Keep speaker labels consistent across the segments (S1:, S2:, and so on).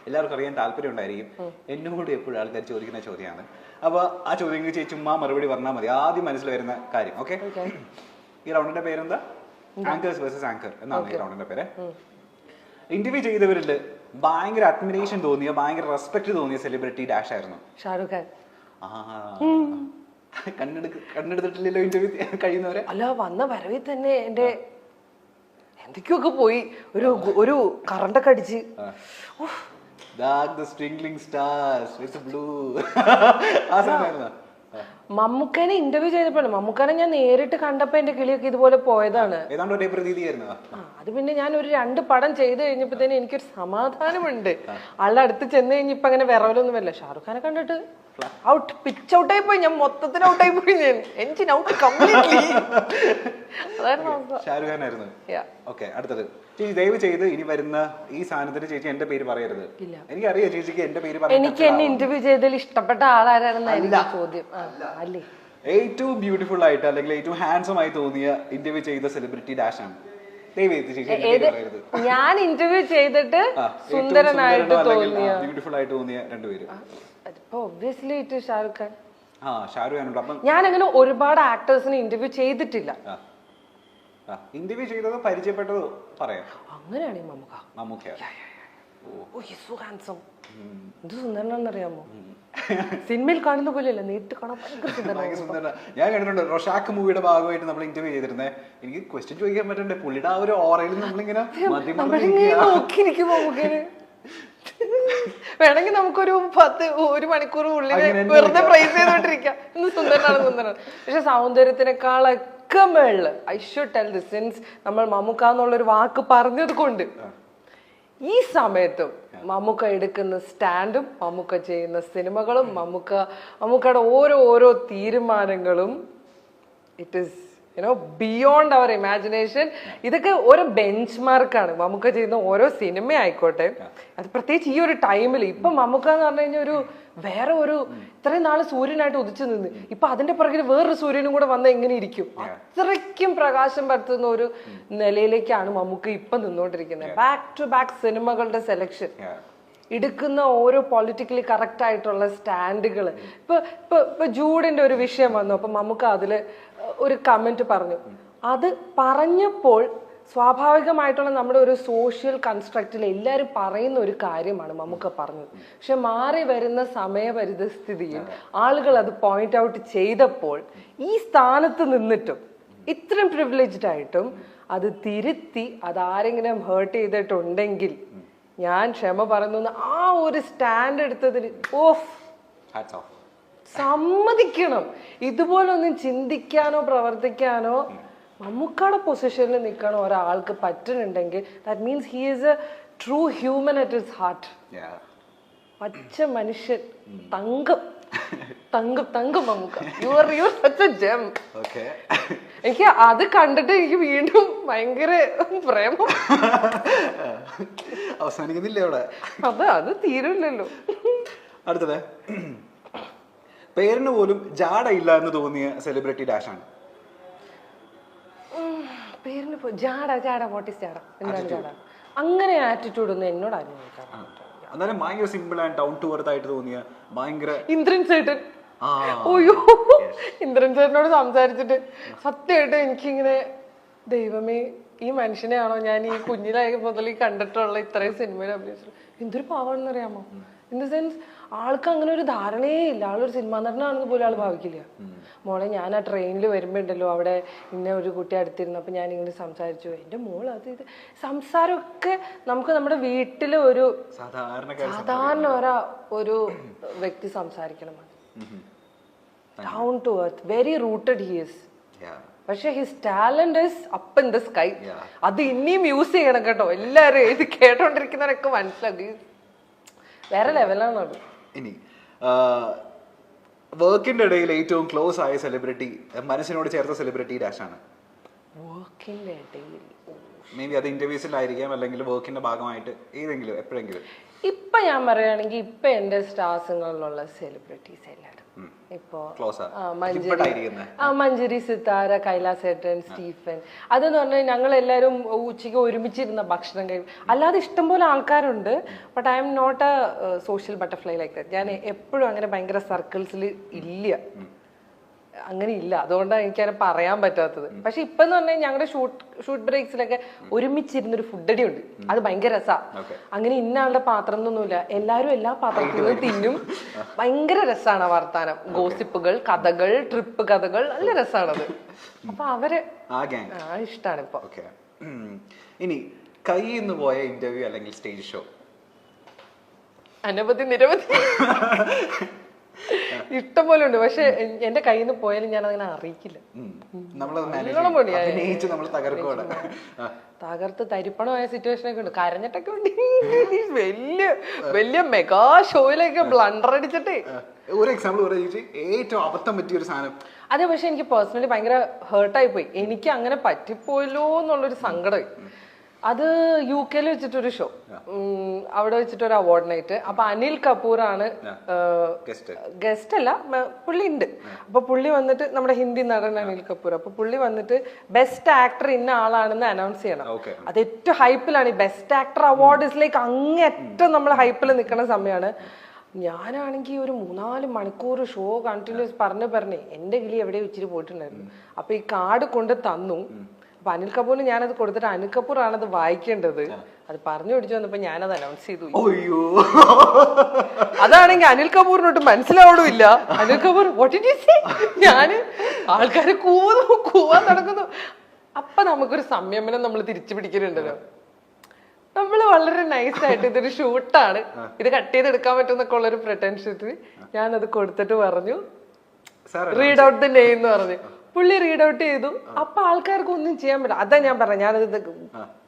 S1: എല്ലാവർക്കും അറിയാൻ താല്പര്യം ഉണ്ടായിരിക്കും. എന്നോട് എപ്പോഴും ആൾക്കാർ ചോദിക്കുന്ന ചോദ്യമാണ്. അപ്പോൾ ആ ചോദ്യങ്ങൾ ചുമ്മാ മറുപടി പറഞ്ഞാൽ മതി. ആദ്യം മനസ്സിൽ വരുന്ന കാര്യം. ഓക്കെ, ഈ റൗണ്ടിന്റെ പേരെന്താ? ആങ്കേഴ്സ് വേഴ്സസ് ആങ്കർ എന്നാണ് ഈ റൗണ്ടിന്റെ പേര്. ഇന്റർവ്യൂ ചെയ്തവരിൽ ഭയങ്കര അഡ്മിറേഷൻ തോന്നിയ, ഭയങ്കര റെസ്പെക്ട് തോന്നിയ സെലിബ്രിറ്റി ഡാഷ് ആയിരുന്നു.
S2: ഷാരൂഖ് ഖാൻ.
S1: കണ്ണെടുത്തിട്ടില്ലല്ലോ ഇന്റർവ്യൂ കഴിയുന്നവരെ.
S2: അല്ല, വന്ന വരവിൽ തന്നെ എന്റെ എന്തൊക്കെയൊക്കെ പോയി. ഒരു കറണ്ടൊക്കെ അടിച്ച് മമ്മൂക്കനെ ഇന്റർവ്യൂ ചെയ്തപ്പോഴാണ്. മമ്മൂക്കനെ ഞാൻ നേരിട്ട് കണ്ടപ്പോ എന്റെ കിളിയൊക്കെ ഇതുപോലെ പോയതാണ്. അത് പിന്നെ ഞാൻ ഒരു 2 പടം ചെയ്ത് കഴിഞ്ഞപ്പോ തന്നെ എനിക്കൊരു സമാധാനമുണ്ട്. ആളുടെ അടുത്ത് ചെന്ന് കഴിഞ്ഞപ്പോ അങ്ങനെ വിറവലൊന്നും വരില്ല. ഷാറുഖ് ഖാനെ കണ്ടിട്ട് ഔട്ട്, പിച്ച് ഔട്ടായി പോയി. ഞാൻ മൊത്തത്തിൽ ഔട്ടായി പോയി. ഞാൻ engine out completely.
S1: Shahrukh Khan ആയിരുന്നു. ഓക്കെ, അടുത്തത് ചേച്ചി ദയവ് ചെയ്ത് ഇനി വരുന്ന ഈ സാധനത്തിന് ചേച്ചി എന്റെ പേര് പറയരുത്. എനിക്കറിയാം ചേച്ചിക്ക് എന്റെ പേര് പറയാൻ.
S2: എനിക്ക് എന്നെ ഇന്റർവ്യൂ ചെയ്തതിൽ ഇഷ്ടപ്പെട്ട ആളാരാണെന്നായിരുന്നു ചോദ്യം. അല്ലേ,
S1: ഏറ്റവും ബ്യൂട്ടിഫുൾ ആയിട്ട് അല്ലെങ്കിൽ ഏറ്റവും ഹാൻസം ആയി തോന്നിയ ഇന്റർവ്യൂ ചെയ്ത സെലിബ്രിറ്റി ഡാഷ് ആണ്.
S2: ഞാൻ ഇന്റർവ്യൂ ചെയ്തിട്ട് സുന്ദരനായിട്ട് തോന്നിയ,
S1: ബ്യൂട്ടിഫുൾ ആയിട്ട് തോന്നിയ 2 പേര്.
S2: Obviously it Shahrukh Khan.
S1: ഞാൻ
S2: അങ്ങനെ ഒരുപാട് ആക്ടേഴ്സിനെ ഇന്റർവ്യൂ ചെയ്തിട്ടില്ല.
S1: ഇന്റർവ്യൂ ചെയ്തതോ പരിചയപ്പെട്ടതോ പറയാം.
S2: അങ്ങനെയാണ് മമ്മൂക്ക. എന്ത് സുന്ദരനാണെന്നറിയാമോ? സിനിമയിൽ കാണുന്ന പോലെയല്ല, നേരിട്ട് കാണാൻ ഭയങ്കര സുന്ദരനാണ്.
S1: ഞാൻ കണ്ടിട്ടുണ്ട് റൊഷാക്ക് മൂവിയുടെ ഭാഗമായിട്ട് നമ്മൾ ഇന്റർവ്യൂ ചെയ്തിരുന്നേ. എനിക്ക് ക്വസ്റ്റ്യൻ ചോദിക്കാൻ പറ്റണ്ടേ, പുള്ളിയുടെ ആ ഒരു ഓറയിൽ നമ്മളിങ്ങനെ
S2: നോക്കിയിരിക്കും. മമ്മൂക്കന് വേണമെങ്കിൽ നമുക്കൊരു 1 മണിക്കൂർ ഉള്ളിൽ വെറുതെ പ്രൈസ് ചെയ്തോണ്ടിരിക്കാം. ഇന്ന് സുന്ദരനാണ്. പക്ഷെ സൗന്ദര്യത്തിനേക്കാളൊക്കെ മേളില് I should tell this, since നമ്മൾ മമ്മൂക്ക എന്നുള്ളൊരു വാക്ക് പറഞ്ഞത് കൊണ്ട് ഈ സമയത്തും മമ്മൂക്ക എടുക്കുന്ന സ്റ്റാൻഡും മമ്മൂക്ക ചെയ്യുന്ന സിനിമകളും മമ്മൂക്കയുടെ ഓരോ തീരുമാനങ്ങളും it is beyond our imagination. ഇതൊക്കെ ഓരോ ബെഞ്ച് മാർക്കാണ്. മമ്മൂക്ക ചെയ്യുന്ന ഓരോ സിനിമ ആയിക്കോട്ടെ, അത് പ്രത്യേകിച്ച് ഈ ഒരു ടൈമിൽ. ഇപ്പൊ മമ്മൂക്ക എന്ന് പറഞ്ഞു കഴിഞ്ഞാൽ വേറെ ഇത്രയും നാള് സൂര്യനായിട്ട് ഉദിച്ചു നിന്ന് ഇപ്പൊ അതിന്റെ പുറകിൽ വേറൊരു സൂര്യനും കൂടെ വന്ന എങ്ങനെ ഇരിക്കും? അത്രയ്ക്കും പ്രകാശം പരത്തുന്ന ഒരു നിലയിലേക്കാണ് മമ്മൂക്ക ഇപ്പൊ നിന്നോണ്ടിരിക്കുന്നത്. ബാക്ക് ടു ബാക്ക് സിനിമകളുടെ സെലക്ഷൻ, എടുക്കുന്ന ഓരോ പൊളിറ്റിക്കലി കറക്റ്റ് ആയിട്ടുള്ള സ്റ്റാൻഡുകൾ. ഇപ്പൊ ജൂഡിന്റെ ഒരു വിഷയം വന്നു, അപ്പൊ മമ്മൂക്ക അതില് ഒരു കമന്റ് പറഞ്ഞു. അത് പറഞ്ഞപ്പോൾ സ്വാഭാവികമായിട്ടുള്ള നമ്മുടെ ഒരു സോഷ്യൽ കൺസ്ട്രക്റ്റിൽ എല്ലാവരും പറയുന്ന ഒരു കാര്യമാണ് മമ്മൂക്ക പറഞ്ഞത്. പക്ഷെ മാറി വരുന്ന സമയപരിതസ്ഥിതിയിൽ ആളുകൾ അത് പോയിന്റ് ഔട്ട് ചെയ്തപ്പോൾ ഈ സ്ഥാനത്ത് നിന്നിട്ടും ഇത്രയും പ്രിവിലേജ്ഡ് ആയിട്ടും അത് തിരുത്തി അതാരെങ്കിലും ഹേർട്ട് ചെയ്തിട്ടുണ്ടെങ്കിൽ ഞാൻ ക്ഷമ പറയുന്നു. ആ ഒരു സ്റ്റാൻഡ് എടുത്തതിന് സമ്മതിക്കണം. ഇതുപോലൊന്നും ചിന്തിക്കാനോ പ്രവർത്തിക്കാനോ മമ്മൂക്കയുടെ പൊസിഷനിൽ നിൽക്കണ ഒരാൾക്ക് പറ്റുന്നുണ്ടെങ്കിൽ that means he is a true human at his heart. പച്ച മനുഷ്യൻ, തങ്കം Mammukka. You are such a gem. എനിക്ക് അത് കണ്ടിട്ട് എനിക്ക് വീണ്ടും ഭയങ്കര പ്രേമം.
S1: അവസാനിക്കുന്നില്ല അവിടെ,
S2: അത് തീരില്ലല്ലോ.
S1: അടുത്തത് പേരിന് പോലും ജാടയില്ല എന്ന് തോന്നിയ സെലിബ്രിറ്റി ഡാഷ് ആണ്.
S2: പേരിന് ജാട വാട്ട് ഈസ് ജാട? എന്താണ് ജാട? അങ്ങനെ ആറ്റിറ്റ്യൂഡ് ഒന്നും എന്നോട് ആരും
S1: എന്നാലും ഭയങ്കര simple and down to earth ആയിട്ട് തോന്നിയ ഭയങ്കര
S2: ഇന്ദ്രൻ ചേട്ടൻ. ഓയ്യോ, ഇന്ദ്രൻ ചേട്ടനോട് സംസാരിച്ചിട്ട് സത്യമായിട്ട് എനിക്കിങ്ങനെ ദൈവമേ, ഈ മനുഷ്യനെയാണോ ഞാൻ ഈ കുഞ്ഞിലായ മുതൽ കണ്ടിട്ടുള്ള ഇത്രയും സിനിമയിൽ അഭിനയിച്ചത്? എന്തൊരു പാവാണെന്നറിയാമോ? ഇൻ ദ സെൻസ് ആൾക്ക് അങ്ങനെ ഒരു ധാരണയേ ഇല്ല. ആളൊരു സിനിമാ നടനാണെന്ന് പോലും ആൾ ഭാവിക്കില്ല. മോളെ, ഞാൻ ആ ട്രെയിനിൽ വരുമ്പോണ്ടല്ലോ അവിടെ ഇന്ന ഒരു കുട്ടി അടുത്തിരുന്നപ്പോൾ ഞാൻ ഇങ്ങനെ സംസാരിച്ചു, എൻ്റെ മോൾ അത് ഇത് സംസാരമൊക്കെ നമുക്ക് നമ്മുടെ വീട്ടിൽ ഒരു സാധാരണ ഒരു വ്യക്തി സംസാരിക്കണം. Down to earth, very rooted he is. പക്ഷെ his talent is up in the sky. അത് ഇനിയും യൂസ് ചെയ്യണം കേട്ടോ എല്ലാവരും. ഇത് കേട്ടോണ്ടിരിക്കുന്നവരൊക്കെ മനസ്സിലാക്കി വേറെ ലെവലാണ് അത്.
S1: ഇനി വർക്കിന്റെ ഇടയിൽ ഏറ്റവും ക്ലോസ് ആയ സെലിബ്രിറ്റി, മനസ്സിനോട് ചേർത്ത സെലിബ്രിറ്റി ഡാഷ് ആണ്.
S2: വർക്കിന്റെ ഇടയിൽ
S1: മേ ബി അത് ഇന്റർവ്യൂസിലായിരിക്കാം, അല്ലെങ്കിൽ വർക്കിന്റെ ഭാഗമായിട്ട് ഏതെങ്കിലും എപ്പോഴെങ്കിലും.
S2: ഇപ്പൊ ഞാൻ പറയുകയാണെങ്കിൽ ഇപ്പൊ എന്റെ സ്റ്റാർസിങ്ങളിലുള്ള സെലിബ്രിറ്റീസ് എല്ലാവരും ഇപ്പോ മഞ്ജരി, സിത്താര, കൈലാസേട്ടൻ, സ്റ്റീഫൻ, അതെന്ന് പറഞ്ഞാൽ ഞങ്ങൾ എല്ലാവരും ഉച്ചയ്ക്ക് ഒരുമിച്ചിരുന്ന ഭക്ഷണം കഴിക്കും. അല്ലാതെ ഇഷ്ടംപോലെ ആൾക്കാരുണ്ട്. But I'm not a social butterfly like that. ഞാൻ എപ്പോഴും അങ്ങനെ ഭയങ്കര സർക്കിൾസിൽ ഇല്ല, അങ്ങനെ ഇല്ല. അതുകൊണ്ടാണ് എനിക്കങ്ങനെ പറയാൻ പറ്റാത്തത്. പക്ഷെ ഇപ്പൊ എന്ന് പറഞ്ഞാൽ ഞങ്ങളുടെ ഷൂട്ട് ബ്രേക്സിലൊക്കെ ഒരുമിച്ചിരുന്നൊരു ഫുഡടി ഉണ്ട്. അത് ഭയങ്കര രസമാണ്. അങ്ങനെ ഇന്ന ആളുടെ പാത്രം എന്നൊന്നുമില്ല, എല്ലാവരും എല്ലാ പാത്രത്തിലും തിന്നും. ഭയങ്കര രസമാണ് വർത്താനം, ഗോസിപ്പുകൾ, കഥകൾ, ട്രിപ്പ് കഥകൾ, നല്ല രസമാണത്. അപ്പൊ അവര് ഇഷ്ടമാണ് ഇപ്പൊ.
S1: ഇനി കയ്യിൽ നിന്ന് പോയ ഇന്റർവ്യൂ അല്ലെങ്കിൽ സ്റ്റേജ് ഷോ
S2: അനവധി നിരവധി ഇഷ്ടം പോലെ ഉണ്ട്. പക്ഷെ എന്റെ കയ്യിൽ നിന്ന് പോയാലും ഞാൻ അങ്ങനെ അറിയിക്കില്ല. തകർത്ത് തരിപ്പണമായ സിറ്റുവേഷൻ ഒക്കെ ഉണ്ട്, കരഞ്ഞിട്ടൊക്കെ ഉണ്ട്. വലിയ വലിയ മെഗാ ഷോയിലൊക്കെ ബ്ലണ്ടർ അടിച്ചിട്ടേ.
S1: ഒരു എക്സാമ്പിൾ ഏറ്റവും അബദ്ധം പറ്റിയ ഒരു സാധനം.
S2: അതെ, പക്ഷെ എനിക്ക് പേഴ്സണലി ഭയങ്കര ഹേർട്ടായി പോയി. എനിക്ക് അങ്ങനെ പറ്റിപ്പോയല്ലോ എന്നുള്ളൊരു സങ്കടം. അത് UK വെച്ചിട്ടൊരു ഷോ, അവിടെ വെച്ചിട്ടൊരു അവാർഡ് നൈറ്റ്. അപ്പൊ അനിൽ കപൂർ ആണ് ഗസ്റ്റ് അല്ല, പുള്ളി ഉണ്ട്. അപ്പൊ പുള്ളി വന്നിട്ട്, നമ്മുടെ ഹിന്ദി നടൻ അനിൽ കപൂർ, അപ്പൊ പുള്ളി വന്നിട്ട് ബെസ്റ്റ് ആക്ടർ ഇന്ന ആളാണെന്ന് അനൗൺസ് ചെയ്യണം. അത് ഏറ്റവും ഹൈപ്പിലാണ്. ഈ best actor award is like അങ്ങേറ്റം നമ്മൾ ഹൈപ്പിൽ നിൽക്കുന്ന സമയമാണ്. ഞാനാണെങ്കിൽ ഒരു 3-4 മണിക്കൂർ ഷോ കണ്ടിന്യൂസ് പറഞ്ഞ് എന്റെ കിളി എവിടെ വെച്ചിട്ട് പോയിട്ടുണ്ടായിരുന്നു. അപ്പൊ ഈ കാർഡ് കൊണ്ട് തന്നു. അപ്പൊ അനിൽ കപൂറിന് ഞാനത് കൊടുത്തിട്ട് അനിൽ കപൂർ ആണത് വായിക്കേണ്ടത്. അത് പറഞ്ഞു പിടിച്ചു വന്നപ്പോ ഞാനത് അനൗൺസ് ചെയ്തു. അതാണെങ്കിൽ അനിൽ കപൂറിനോട്ട് മനസ്സിലാവണമില്ല. Anil Kapoor what did you say? ഞാന് ആൾക്കാര് കൂവാൻ നടക്കുന്നു. അപ്പൊ നമുക്കൊരു സംയമനം നമ്മൾ തിരിച്ചു പിടിക്കുന്നുണ്ടല്ലോ. നമ്മള് വളരെ നൈസായിട്ട് ഇതൊരു ഷൂട്ടാണ്, ഇത് കട്ട് ചെയ്തെടുക്കാൻ പറ്റുന്നൊക്കെ ഉള്ളൊരു പ്രിട്ടൻഷനിൽ ഞാനത് കൊടുത്തിട്ട് പറഞ്ഞു റീഡ് ഔട്ട് ദ നെയിം എന്ന് പറഞ്ഞു. പുള്ളി റീഡ് ഔട്ട് ചെയ്തു. അപ്പൊ ആൾക്കാർക്ക് ഒന്നും ചെയ്യാൻ പറ്റില്ല. അതാ ഞാൻ പറഞ്ഞത്, ഞാനത്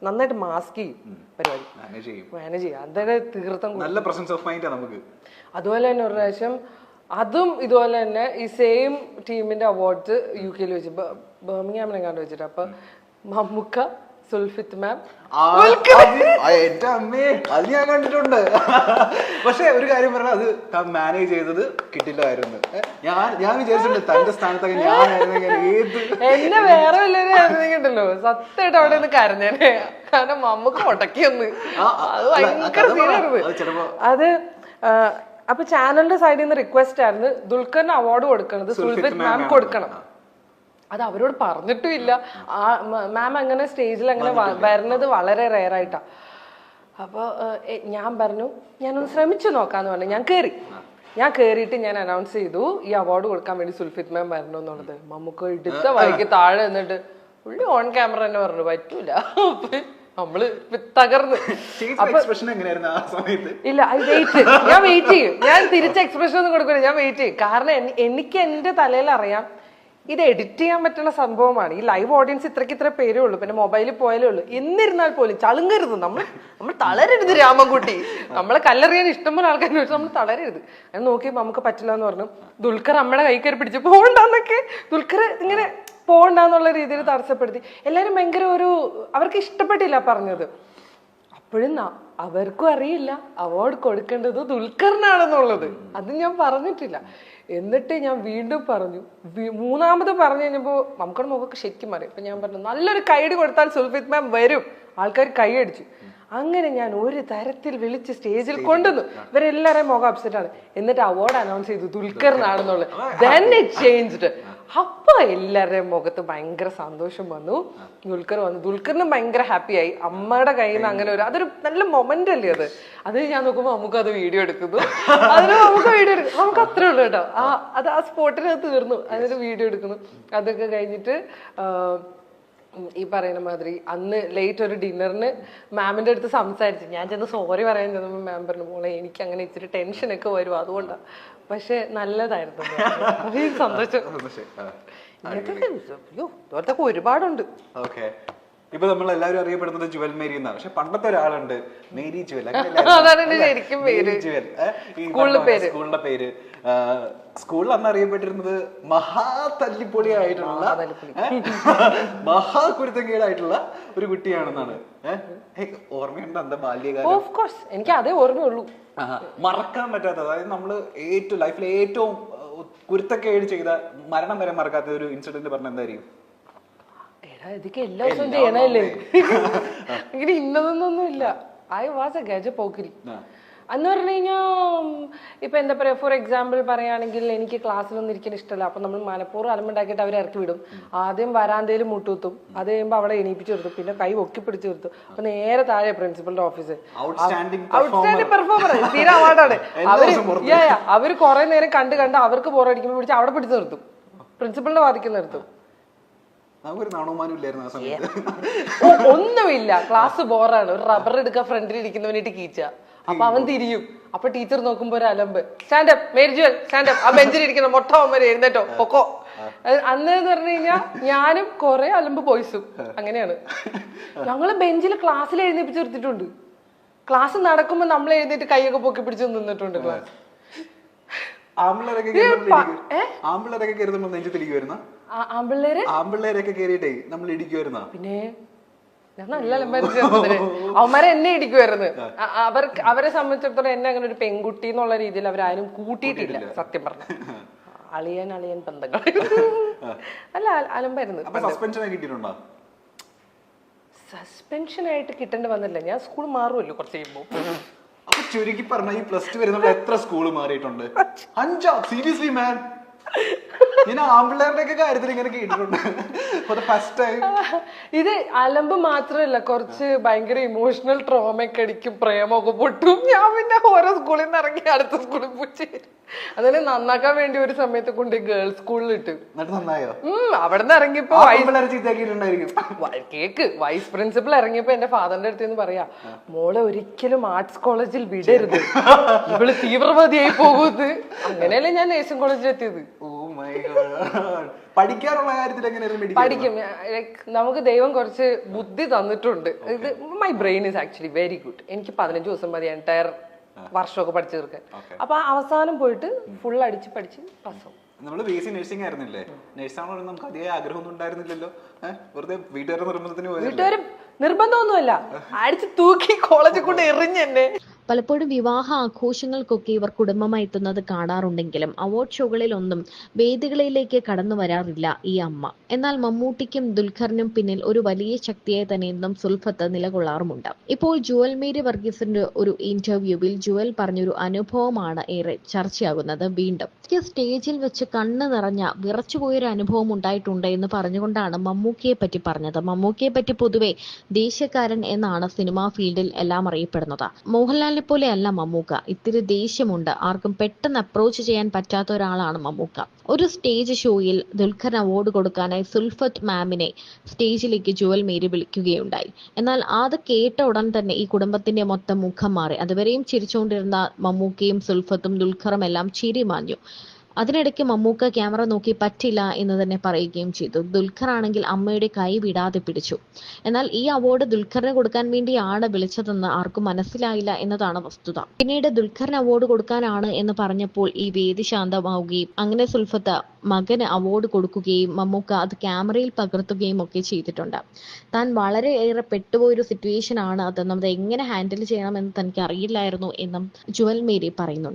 S2: നന്നായിട്ട് മാസ്ക് ചെയ്യും, പരിപാടി മാനേജ് ചെയ്യും. അതൊക്കെ തീർത്തും
S1: നല്ല പ്രസൻസ് ഓഫ് മൈൻഡ് നമുക്ക്.
S2: അതുപോലെ തന്നെ ഒരു പ്രാവശ്യം അതും ഇതുപോലെ തന്നെ ഈ സെയിം ടീമിന്റെ അവാർഡ്സ് UK വെച്ച് ബർമിംഗ്ഹാമിനെങ്ങാണ്ട് വെച്ചിട്ട്. അപ്പൊ മമ്മൂക്ക, സുൽഫിത്ത് മാം,
S1: എന്റെ അമ്മേ അത് ഞാൻ കണ്ടിട്ടുണ്ട്. പക്ഷെ ഒരു കാര്യം പറഞ്ഞാൽ അത് മാനേജ് ചെയ്തത് കിട്ടില്ലായിരുന്നു. ഞാൻ വിചാരിച്ചിട്ടുണ്ട് തന്റെ സ്ഥാനത്തൊക്കെ ഞാനായിരുന്നെങ്കിൽ
S2: എന്നെ വേറെ വല്ലവരും ആയിരുന്നെങ്കിണ്ടല്ലോ സത്യമായിട്ട് അവിടെ നിന്ന് കരഞ്ഞേനെ. കാരണം മമ്മൂക്ക് മുടക്കിയൊന്ന് അത് ഭയങ്കര സീനായിരുന്നു അത്. അപ്പൊ ചാനലിന്റെ സൈഡിൽ നിന്ന് റിക്വസ്റ്റ് ആയിരുന്നു ദുൽഖറിന് അവാർഡ് കൊടുക്കണത് സുൽഫിത്ത് മാം കൊടുക്കണം. അത് അവരോട് പറഞ്ഞിട്ടും ഇല്ല. മാം അങ്ങനെ സ്റ്റേജിൽ അങ്ങനെ വരുന്നത് വളരെ റെയർ ആയിട്ടാ. അപ്പൊ ഞാൻ പറഞ്ഞു ഞാനൊന്ന് ശ്രമിച്ചു നോക്കാന്ന് പറഞ്ഞു. ഞാൻ കേറിയിട്ട് ഞാൻ അനൗൺസ് ചെയ്തു ഈ അവാർഡ് കൊടുക്കാൻ വേണ്ടി സുൽഫിത്ത് മാം വരണം എന്നുള്ളത്. നമുക്ക് എടുത്ത വഴിക്ക് താഴെ നിന്നിട്ട് പുള്ളി ഓൺ ക്യാമറ തന്നെ പറഞ്ഞു പറ്റൂല. നമ്മള് തകർന്ന്. ഇല്ല, ഞാൻ വെയിറ്റ് ചെയ്യും. ഞാൻ തിരിച്ച എക്സ്പ്രഷൻ ഒന്നും കൊടുക്കില്ല, ഞാൻ വെയിറ്റ് ചെയ്യും. കാരണം എനിക്ക് എന്റെ തലയിൽ അറിയാം ഇത് എഡിറ്റ് ചെയ്യാൻ പറ്റുന്ന സംഭവമാണ്. ഈ ലൈവ് ഓഡിയൻസ് ഇത്ര പേരേ ഉള്ളൂ, പിന്നെ മൊബൈലിൽ പോയാലേ ഉള്ളൂ. എന്നിരുന്നാൽ പോലും ചളുങ്ങരുത്, നമ്മൾ തളരരുത്. രാമൻകുട്ടി, നമ്മളെ കല്ലെറിയാൻ ഇഷ്ടംപോലെ ആൾക്കാർ, നമ്മൾ തളരരുത്. ഞാൻ നോക്കിയപ്പോ നമുക്ക് പറ്റില്ല എന്ന് പറഞ്ഞു. ദുൽഖർ അമ്മയുടെ കൈ കയറി പിടിച്ച് പോകണ്ടെന്നൊക്കെ, ദുൽഖർ ഇങ്ങനെ പോകണ്ടെന്നുള്ള രീതിയിൽ തടസ്സപ്പെടുത്തി. എല്ലാരും ഭയങ്കര അവർക്ക് ഇഷ്ടപ്പെട്ടില്ല പറഞ്ഞത്. അപ്പോഴും അവർക്കും അറിയില്ല അവാർഡ് കൊടുക്കേണ്ടത് ദുൽഖറിനാണെന്നുള്ളത്. അത് ഞാൻ പറഞ്ഞിട്ടില്ല. എന്നിട്ട് ഞാൻ വീണ്ടും പറഞ്ഞു. മൂന്നാമത് പറഞ്ഞു കഴിഞ്ഞപ്പോ നമുക്കുടെ മുഖമൊക്കെ ശരിക്കും മാറി. അപ്പൊ ഞാൻ പറഞ്ഞു നല്ലൊരു കൈയടി കൊടുത്താൽ സുൽഫിത്ത് മാം വരും. ആൾക്കാർ കൈയടിച്ചു. അങ്ങനെ ഞാൻ ഒരു തരത്തിൽ വിളിച്ച് സ്റ്റേജിൽ കൊണ്ടുവന്നു. ഇവരെല്ലാവരെയും മുഖം അപ്സെറ്റ് ആണ്. എന്നിട്ട് അവാർഡ് അനൗൺസ് ചെയ്തു ദുൽഖറിനാണെന്നുള്ളത്. Then it changed. അപ്പൊ എല്ലാവരുടെയും മുഖത്ത് ഭയങ്കര സന്തോഷം വന്നു. ദുൽഖർ വന്നു. ദുൽഖറിനും ഭയങ്കര ഹാപ്പി ആയി. അമ്മയുടെ കയ്യിൽ നിന്ന് അങ്ങനെ അതൊരു നല്ല മൊമെന്റ് അല്ലേ അത്. അത് ഞാൻ നോക്കുമ്പോ നമുക്ക് അത് വീഡിയോ എടുക്കുന്നു. അതിന് നമുക്ക് വീഡിയോ എടുക്കും. നമുക്ക് അത്രേ ഉള്ളൂ കേട്ടോ. ആ സ്പോട്ടിൽ അത് തീർന്നു. അതിന് വീഡിയോ എടുക്കുന്നു. അതൊക്കെ കഴിഞ്ഞിട്ട് ഈ പറയുന്ന മാതിരി അന്ന് ലേറ്റ് ഒരു ഡിന്നറിന് മാമിന്റെ അടുത്ത് സംസാരിച്ചു. ഞാൻ ചെന്ന് സോറി പറയാൻ ചെന്നപ്പോ മാം പറഞ്ഞു മോളെ എനിക്ക് അങ്ങനെ ഇച്ചിരി ടെൻഷനൊക്കെ വരും അതുകൊണ്ടാണ്. പക്ഷെ നല്ലതായിരുന്നു, സന്തോഷം. ഇതൊക്കെ ഒരുപാടുണ്ട്.
S1: ഇപ്പൊ നമ്മൾ എല്ലാവരും അറിയപ്പെടുന്നത് ജുവൽ മേരി എന്നാണ്. പക്ഷെ പണ്ടത്തെ ഒരാളുണ്ട് മേരി ജുവൽ,
S2: അതാണ് എന്റെ ശരിക്കും പേര്.
S1: ജുവൽ
S2: സ്കൂളിന്റെ
S1: സ്കൂളിന്റെ പേര്. സ്കൂളിൽ അന്ന് അറിയപ്പെട്ടിരുന്നത് മഹാ തല്ലിപ്പൊളിയായിട്ടുള്ള മഹാകുരുത്തങ്കേടായിട്ടുള്ള ഒരു കുട്ടിയാണെന്നാണ്. ഓർമ്മയുണ്ട് അന്ത ബാല്യകാലം?
S2: ഓഫ് കോഴ്സ് എനിക്ക് അതേ ഓർമ്മയുള്ളൂ.
S1: മറക്കാൻ പറ്റാത്ത, അതായത് നമ്മള് ഏറ്റവും ലൈഫിലെ ഏറ്റവും കുരുത്തക്കേട് ചെയ്ത മരണം വരെ മറക്കാത്ത ഒരു ഇൻസിഡന്റ് പറഞ്ഞ എന്തായിരിക്കും?
S2: ഇതൊക്കെ എല്ലാ ദിവസവും ചെയ്യണല്ലേ, ഇങ്ങനെ ഇന്നതൊന്നും ഇല്ല. I was A Gaja Pokkiri എന്ന് പറഞ്ഞു കഴിഞ്ഞാൽ. ഇപ്പൊ എന്താ പറയാ, ഫോർ എക്സാമ്പിൾ പറയുകയാണെങ്കിൽ എനിക്ക് ക്ലാസ്സിലൊന്നും ഇരിക്കാൻ ഇഷ്ടമല്ല. അപ്പൊ നമ്മൾ മനഃപൂർവ്വം അലമ്പുണ്ടാക്കിയിട്ട് അവരെ ഇറക്കി വിടും. ആദ്യം വരാന്തയിൽ മുട്ടുകുത്തും, അത് കഴിയുമ്പോൾ അവിടെ എണീപ്പിച്ചു നിർത്തും, പിന്നെ കൈ ഒക്കി പിടിച്ചു നിർത്തും. അപ്പൊ നേരെ താഴെ പ്രിൻസിപ്പളിന്റെ ഓഫീസ്. ഔട്ട്സ്റ്റാൻഡിംഗ് പെർഫോമർ, തീരെ അവാർഡാണ്. അവര് കുറെ നേരം കണ്ട് അവർക്ക് ബോറടിക്കുമ്പോൾ പിടിച്ച് അവിടെ പിടിച്ചു നിർത്തും, പ്രിൻസിപ്പളിന്റെ വാദിക്ക് നിർത്തും. ഒന്നുമില്ല, ക്ലാസ് ബോറാണ്. ഒരു റബ്ബർ എടുക്കാൻ ഫ്രണ്ടിൽ ഇരിക്കുന്നവനായിട്ട് കീച്ച. അപ്പൊ അവൻ തിരിയും. അപ്പൊ ടീച്ചർ നോക്കുമ്പോ ഒരു അലമ്പ്, സ്റ്റാൻഡപ്പ് മേരി ജുവൽ സ്റ്റാൻഡപ്പ്, ആ ബെഞ്ചിൽ ഇരിക്കുന്ന മൊട്ട അവന്മാര് എഴുന്നേറ്റോ പൊക്കോ. അന്ന് എന്ന് പറഞ്ഞു കഴിഞ്ഞാൽ ഞാനും കുറെ അലമ്പ് ബോയ്സും അങ്ങനെയാണ്. ഞങ്ങള് ബെഞ്ചിൽ ക്ലാസ്സിൽ എഴുന്നേപ്പിച്ച് നിർത്തിയിട്ടുണ്ട്. ക്ലാസ് നടക്കുമ്പോ നമ്മൾ എഴുന്നേറ്റ് കൈയൊക്കെ പൊക്കി പിടിച്ച് നിന്നിട്ടുണ്ട്. ക്ലാസ്
S1: ആമ്പിള്ളേരൊക്കെ നമ്മൾ ഇടിക്കുവായിരുന്ന. പിന്നെ
S2: ഞാൻ നല്ല അവന്മാരെ എന്നെ ഇടിക്കുമായിരുന്നു. അവരെ സംബന്ധിച്ചിടത്തോളം എന്നെ അങ്ങനെ ഒരു പെൺകുട്ടി എന്നുള്ള രീതിയിൽ അവരാരും കൂട്ടിയിട്ടില്ല. സത്യം പറഞ്ഞ അളിയൻ ബന്ധങ്ങൾ അല്ല അലമ്പായിരുന്നു.
S1: സസ്പെൻഷൻ
S2: ആയിട്ട് കിട്ടേണ്ടി വന്നില്ല. ഞാൻ സ്കൂൾ മാറുമല്ലോ കുറച്ച് കഴിയുമ്പോ.
S1: ചുരുക്കി പറഞ്ഞ ഈ പ്ലസ് ടു വരുന്ന എത്ര സ്കൂള് മാറിയിട്ടുണ്ട്? 5. സീരിയസ്ലി മാൻ, ഞാൻ ആമ്പിള്ളേരുടെ ഒക്കെ കാര്യത്തിൽ ഇങ്ങനെ കേട്ടിട്ടുണ്ട്.
S2: ഇത് അലമ്പ് മാത്രമല്ല, കുറച്ച് ഭയങ്കര ഇമോഷണൽ ട്രോമയൊക്കെ അടിക്കും, പ്രേമൊക്കെ പൊട്ടും. ഞാൻ പിന്നെ ഓരോ സ്കൂളിൽ നിന്ന് ഇറങ്ങി അടുത്ത സ്കൂളിൽ പോയി ചേരും. അതിനെ നന്നാക്കാൻ വേണ്ടി ഒരു സമയത്ത് കൊണ്ട് ഗേൾസ് സ്കൂളിൽ ഇട്ട്. അവിടെ നിന്ന് ഇറങ്ങിയപ്പോ കേക്ക് വൈസ് പ്രിൻസിപ്പൽ ഇറങ്ങിയപ്പോ എന്റെ ഫാദറിന്റെ അടുത്ത് നിന്ന് പറയാ, മോളെ ഒരിക്കലും ആർട്സ് കോളേജിൽ വിടരുത്, ഇവള് തീവ്രവാദിയായി പോകുന്നത്. അങ്ങനെയല്ലേ ഞാൻ നേഴ്സിംഗ് കോളേജിൽ എത്തിയത്.
S1: പഠിക്കാനുള്ള കാര്യത്തിൽ
S2: പഠിക്കും. നമുക്ക് ദൈവം കുറച്ച് ബുദ്ധി തന്നിട്ടുണ്ട്. ഇത് my brain is actually very good. എനിക്ക് 15 ദിവസം മതി എൻറ്റയർ വർഷമൊക്കെ പഠിച്ചു തീർക്കാൻ. അപ്പൊ അവസാനം പോയിട്ട് ഫുൾ അടിച്ച് പഠിച്ച് പാസ്സാവും.
S1: നമ്മള് ബി എസ് സി നഴ്സിംഗ് ആയിരുന്നില്ലേ? നഴ്സാണോ നമുക്ക് അധികം ആഗ്രഹമൊന്നും ഉണ്ടായിരുന്നില്ലല്ലോ. വെറുതെ വീട്ടുകാരുടെ നിർബന്ധത്തിന്
S2: വീട്ടുകാർ നിർബന്ധമൊന്നുമല്ല, അടിച്ച് തൂക്കി കോളേജിൽ കൊണ്ട് എറിഞ്ഞെന്നെ.
S3: പലപ്പോഴും വിവാഹ ആഘോഷങ്ങൾക്കൊക്കെ ഇവർ കുടുംബമായി എത്തുന്നത് കാണാറുണ്ടെങ്കിലും അവാർഡ് ഷോകളിലൊന്നും വേദികളിലേക്ക് കടന്നു വരാറില്ല ഈ അമ്മ. എന്നാൽ മമ്മൂട്ടിക്കും ദുൽഖറിനും പിന്നിൽ ഒരു വലിയ ശക്തിയായി തന്നെ ഇന്നും സുൽഫത്ത് നിലകൊള്ളാറുമുണ്ട്. ഇപ്പോൾ ജുവൽ മേരി വർഗീസിന്റെ ഒരു ഇന്റർവ്യൂവിൽ ജുവൽ പറഞ്ഞൊരു അനുഭവമാണ് ഏറെ ചർച്ചയാകുന്നത്. വീണ്ടും സ്റ്റേജിൽ വെച്ച് കണ്ണ് നിറഞ്ഞ വിറച്ചുപോയൊരു അനുഭവം ഉണ്ടായിട്ടുണ്ട് എന്ന് പറഞ്ഞുകൊണ്ടാണ് മമ്മൂക്കയെ പറ്റി പറഞ്ഞത്. മമ്മൂക്കയെ പറ്റി പൊതുവെ ദേഷ്യക്കാരൻ എന്നാണ് സിനിമാ ഫീൽഡിൽ എല്ലാം അറിയപ്പെടുന്നത്. മോഹൻലാലിനെ പോലെ അല്ല മമ്മൂക്ക. ഇത്തിരി ദേഷ്യമുണ്ട്. ആർക്കും പെട്ടെന്ന് അപ്രോച്ച് ചെയ്യാൻ പറ്റാത്ത ഒരാളാണ് മമ്മൂക്ക. ഒരു സ്റ്റേജ് ഷോയിൽ ദുൽഖർ അവാർഡ് കൊടുക്കാനായി സുൽഫത്ത് മാമിനെ സ്റ്റേജിലേക്ക് ജുവൽ മേരി വിളിക്കുകയുണ്ടായി. എന്നാൽ അത് കേട്ട ഉടൻ തന്നെ ഈ കുടുംബത്തിന്റെ മൊത്തം മുഖം മാറി. അതുവരെയും ചിരിച്ചുകൊണ്ടിരുന്ന മമ്മൂക്കയും സുൽഫത്തും ദുൽഖറും എല്ലാം ചിരി മാഞ്ഞു. അതിനിടയ്ക്ക് മമ്മൂക്ക ക്യാമറ നോക്കി പറ്റില്ല എന്ന് തന്നെ പറയുകയും ചെയ്തു. ദുൽഖർ ആണെങ്കിൽ അമ്മയുടെ കൈ വിടാതെ പിടിച്ചു. എന്നാൽ ഈ അവാർഡ് ദുൽഖറിന് കൊടുക്കാൻ വേണ്ടിയാണ് വിളിച്ചതെന്ന് ആർക്കും മനസ്സിലായില്ല എന്നതാണ് വസ്തുത. പിന്നീട് ദുൽഖറിന് അവാർഡ് കൊടുക്കാനാണ് എന്ന് പറഞ്ഞപ്പോൾ ഈ വേദി ശാന്തമാവുകയും അങ്ങനെ സുൽഫത്ത് മകന് അവാർഡ് കൊടുക്കുകയും മമ്മൂക്ക അത് ക്യാമറയിൽ പകർത്തുകയും ഒക്കെ ചെയ്തിട്ടുണ്ട്. താൻ വളരെയേറെ പെട്ടുപോയൊരു സിറ്റുവേഷൻ ആണ് അതെന്നും അത് എങ്ങനെ ഹാൻഡിൽ ചെയ്യണമെന്ന് തനിക്ക് അറിയില്ലായിരുന്നു എന്നും ജുവൽ മേരി പറയുന്നുണ്ട്.